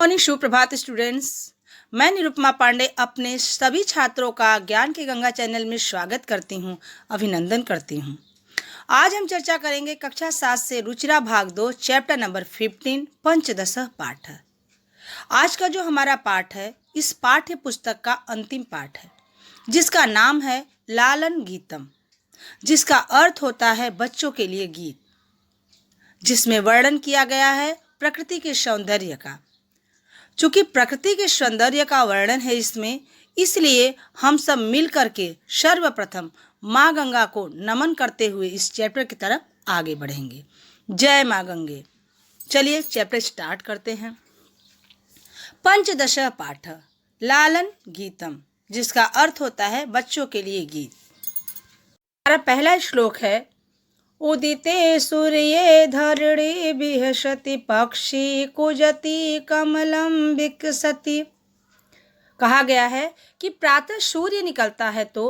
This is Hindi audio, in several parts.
मॉर्निंग सुप्रभात स्टूडेंट्स। मैं निरुपमा पांडे अपने सभी छात्रों का ज्ञान की गंगा चैनल में स्वागत करती हूँ, अभिनंदन करती हूँ। आज हम चर्चा करेंगे कक्षा 7 से रुचिरा भाग 2 चैप्टर नंबर 15 पंचदश पाठ। आज का जो हमारा पाठ है, इस पाठ्य पुस्तक का अंतिम पाठ है, जिसका नाम है लालन गीतम, जिसका अर्थ होता है बच्चों के लिए गीत, जिसमें वर्णन किया गया है प्रकृति के सौंदर्य का। चूंकि प्रकृति के सौंदर्य का वर्णन है इसमें, इसलिए हम सब मिल करके सर्वप्रथम माँ गंगा को नमन करते हुए इस चैप्टर की तरफ आगे बढ़ेंगे। जय माँ गंगे। चलिए चैप्टर स्टार्ट करते हैं। पंचदश पाठ लालन गीतम, जिसका अर्थ होता है बच्चों के लिए गीत। हमारा पहला श्लोक है, उदिते सूर्ये धरणी विहसति पक्षी कुजति कमलम विकसति। कहा गया है कि प्रातः सूर्य निकलता है तो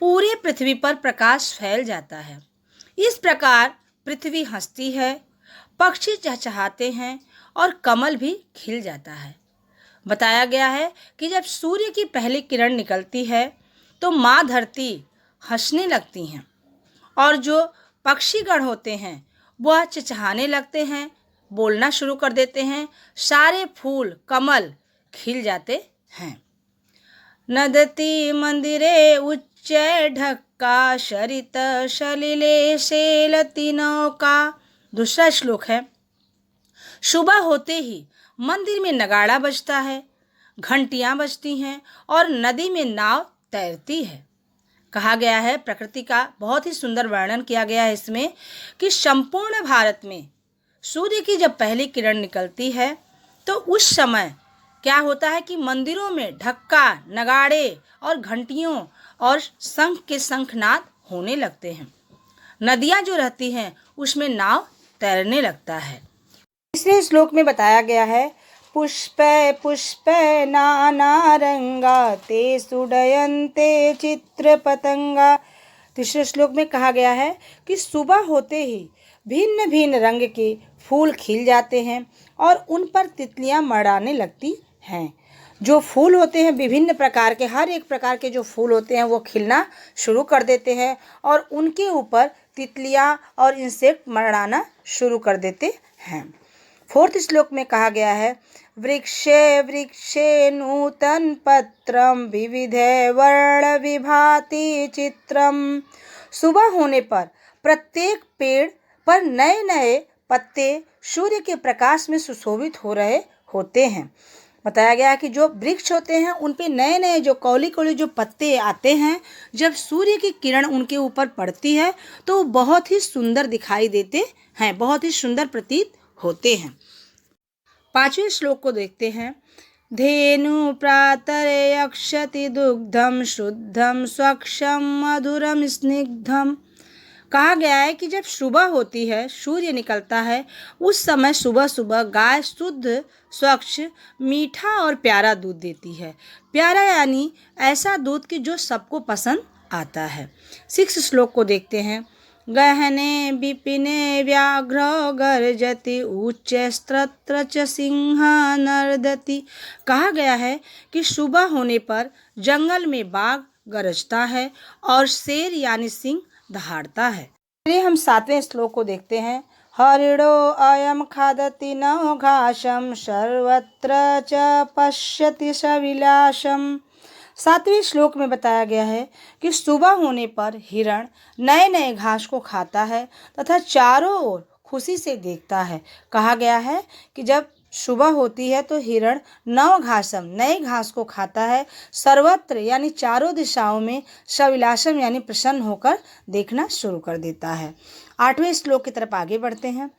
पूरे पृथ्वी पर प्रकाश फैल जाता है। इस प्रकार पृथ्वी हंसती है, पक्षी चहचहाते हैं और कमल भी खिल जाता है। बताया गया है कि जब सूर्य की पहली किरण निकलती है तो माँ धरती हंसने लगती हैं और जो पक्षीगण होते हैं वह चहचहाने लगते हैं, बोलना शुरू कर देते हैं, सारे फूल कमल खिल जाते हैं। नदती मंदिरे उच्चै ढक्का शरित सलिले सेलती नौका। दूसरा श्लोक है, सुबह होते ही मंदिर में नगाड़ा बजता है, घंटियां बजती हैं और नदी में नाव तैरती है। कहा गया है, प्रकृति का बहुत ही सुंदर वर्णन किया गया है इसमें कि संपूर्ण भारत में सूर्य की जब पहली किरण निकलती है तो उस समय क्या होता है कि मंदिरों में ढक्का, नगाड़े और घंटियों और शंख के शंखनाद होने लगते हैं। नदियां जो रहती हैं उसमें नाव तैरने लगता है। तीसरे श्लोक में बताया गया है, पुष्पे पुष्पे नाना रंगा ते सुडयन्ते चित्र पतंगा। तीसरे श्लोक में कहा गया है कि सुबह होते ही भिन्न भिन्न रंग के फूल खिल जाते हैं और उन पर तितलियां मड़ाने लगती हैं। जो फूल होते हैं विभिन्न प्रकार के, हर एक प्रकार के जो फूल होते हैं वो खिलना शुरू कर देते हैं और उनके ऊपर तितलियां और इंसेक्ट मड़ाना शुरू कर देते हैं। फोर्थ श्लोक में कहा गया है, वृक्षे वृक्षे नूतन पत्रम विविधे वर्ण विभाति चित्रम। सुबह होने पर प्रत्येक पेड़ पर नए नए पत्ते सूर्य के प्रकाश में सुशोभित हो रहे होते हैं। बताया गया है कि जो वृक्ष होते हैं उन पे नए नए जो कौली कौली जो पत्ते आते हैं, जब सूर्य की किरण उनके ऊपर पड़ती है तो बहुत ही सुंदर दिखाई देते हैं, बहुत ही सुंदर प्रतीत होते हैं। पांचवें श्लोक को देखते हैं, धेनु प्रातरे अक्षति दुग्धम शुद्धम स्वक्षम मधुरम स्निग्धम। कहा गया है कि जब सुबह होती है, सूर्य निकलता है, उस समय सुबह सुबह गाय शुद्ध स्वच्छ मीठा और प्यारा दूध देती है। प्यारा यानी ऐसा दूध कि जो सबको पसंद आता है। 6 श्लोक को देखते हैं, गहने विपिने व्याघ्र गर्जति उच्चैस्तत्र च सिंह नर्दति। कहा गया है कि सुबह होने पर जंगल में बाघ गरजता है और शेर यानी सिंह दहाड़ता है। चलिए हम 7वें श्लोक को देखते हैं, हरिणो अयम खादति नौ घासम सर्वत्र च पश्यति सविलासम। 7वें श्लोक में बताया गया है कि सुबह होने पर हिरण नए नए घास को खाता है तथा चारों ओर खुशी से देखता है। कहा गया है कि जब सुबह होती है तो हिरण नव घासम नए घास को खाता है, सर्वत्र यानी चारों दिशाओं में, सविलासम यानी प्रसन्न होकर देखना शुरू कर देता है। 8वें श्लोक की तरफ आगे बढ़ते हैं,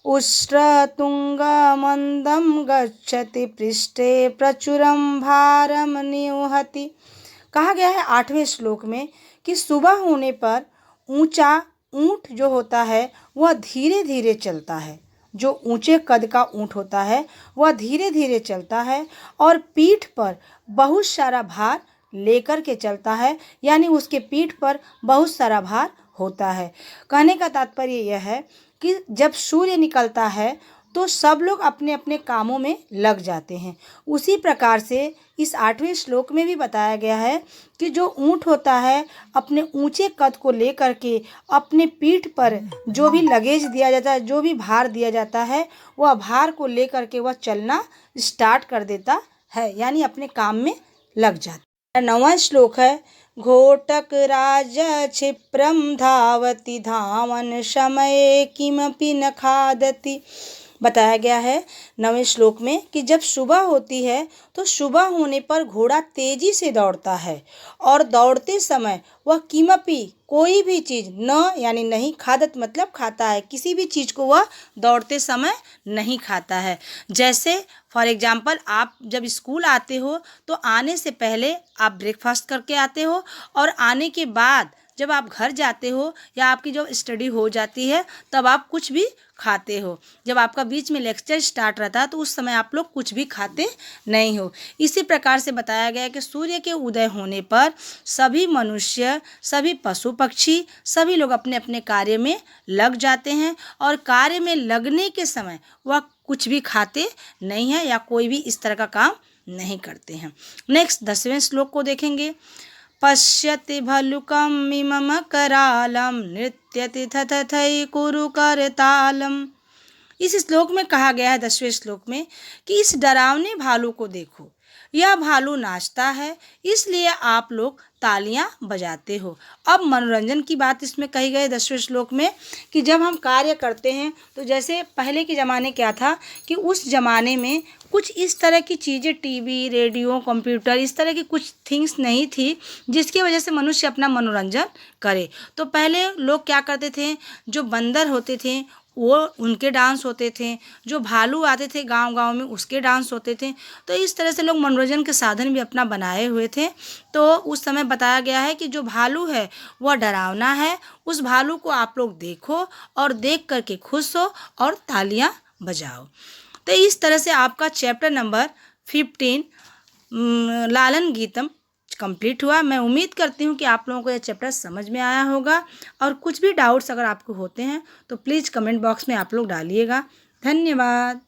उष्ट्रतुंग मंदम गच्छति पृष्ठे प्रचुरम भारम निवहति। कहा गया है 8वें श्लोक में कि सुबह होने पर ऊंचा ऊंट जो होता है वह धीरे धीरे चलता है। जो ऊंचे कद का ऊंट होता है वह धीरे धीरे चलता है और पीठ पर बहुत सारा भार लेकर के चलता है, यानी उसके पीठ पर बहुत सारा भार होता है। कहने का तात्पर्य यह है कि जब सूर्य निकलता है तो सब लोग अपने अपने कामों में लग जाते हैं। उसी प्रकार से इस 8वें श्लोक में भी बताया गया है कि जो ऊँट होता है अपने ऊंचे कद को लेकर के अपने पीठ पर जो भी लगेज दिया जाता है, जो भी भार दिया जाता है, वह भार को लेकर के वह चलना स्टार्ट कर देता है, यानी अपने काम में लग जाता है। 9वां श्लोक है, घोटक राज क्षिप्रम धावति धावन समये किमपि न खादति। बताया गया है 9वें श्लोक में कि जब सुबह होती है तो सुबह होने पर घोड़ा तेजी से दौड़ता है और दौड़ते समय वह किमपि कोई भी चीज़ न यानी नहीं, खादत मतलब खाता है, किसी भी चीज़ को वह दौड़ते समय नहीं खाता है। जैसे फॉर एग्जाम्पल आप जब स्कूल आते हो तो आने से पहले आप ब्रेकफास्ट करके आते हो और आने के बाद जब आप घर जाते हो या आपकी जब स्टडी हो जाती है तब आप कुछ भी खाते हो। जब आपका बीच में लेक्चर स्टार्ट रहता है तो उस समय आप लोग कुछ भी खाते नहीं हो। इसी प्रकार से बताया गया है कि सूर्य के उदय होने पर सभी मनुष्य, सभी पशु पक्षी, सभी लोग अपने अपने कार्य में लग जाते हैं और कार्य में लगने के समय वह कुछ भी खाते नहीं हैं या कोई भी इस तरह का काम नहीं करते हैं। नेक्स्ट 10वें श्लोक को देखेंगे। पश्यति भल्लुकं मिमम करालं नृत्यति तथै कुरु करतालम। इस श्लोक में कहा गया है 10वें श्लोक में कि इस डरावने भालू को देखो, यह भालू नाचता है, इसलिए आप लोग तालियां बजाते हो। अब मनोरंजन की बात इसमें कही गई 10वें श्लोक में कि जब हम कार्य करते हैं तो जैसे पहले के ज़माने क्या था कि उस ज़माने में कुछ इस तरह की चीज़ें, टीवी, रेडियो, कंप्यूटर, इस तरह की कुछ थिंग्स नहीं थी जिसकी वजह से मनुष्य अपना मनोरंजन करे। तो पहले लोग क्या करते थे, जो बंदर होते थे वो उनके डांस होते थे, जो भालू आते थे गांव गांव में उसके डांस होते थे। तो इस तरह से लोग मनोरंजन के साधन भी अपना बनाए हुए थे। तो उस समय बताया गया है कि जो भालू है वह डरावना है, उस भालू को आप लोग देखो और देख करके खुश हो और तालियां बजाओ। तो इस तरह से आपका चैप्टर नंबर 15 लालन गीतम कंप्लीट हुआ। मैं उम्मीद करती हूँ कि आप लोगों को यह चैप्टर समझ में आया होगा और कुछ भी डाउट्स अगर आपको होते हैं तो प्लीज़ कमेंट बॉक्स में आप लोग डालिएगा। धन्यवाद।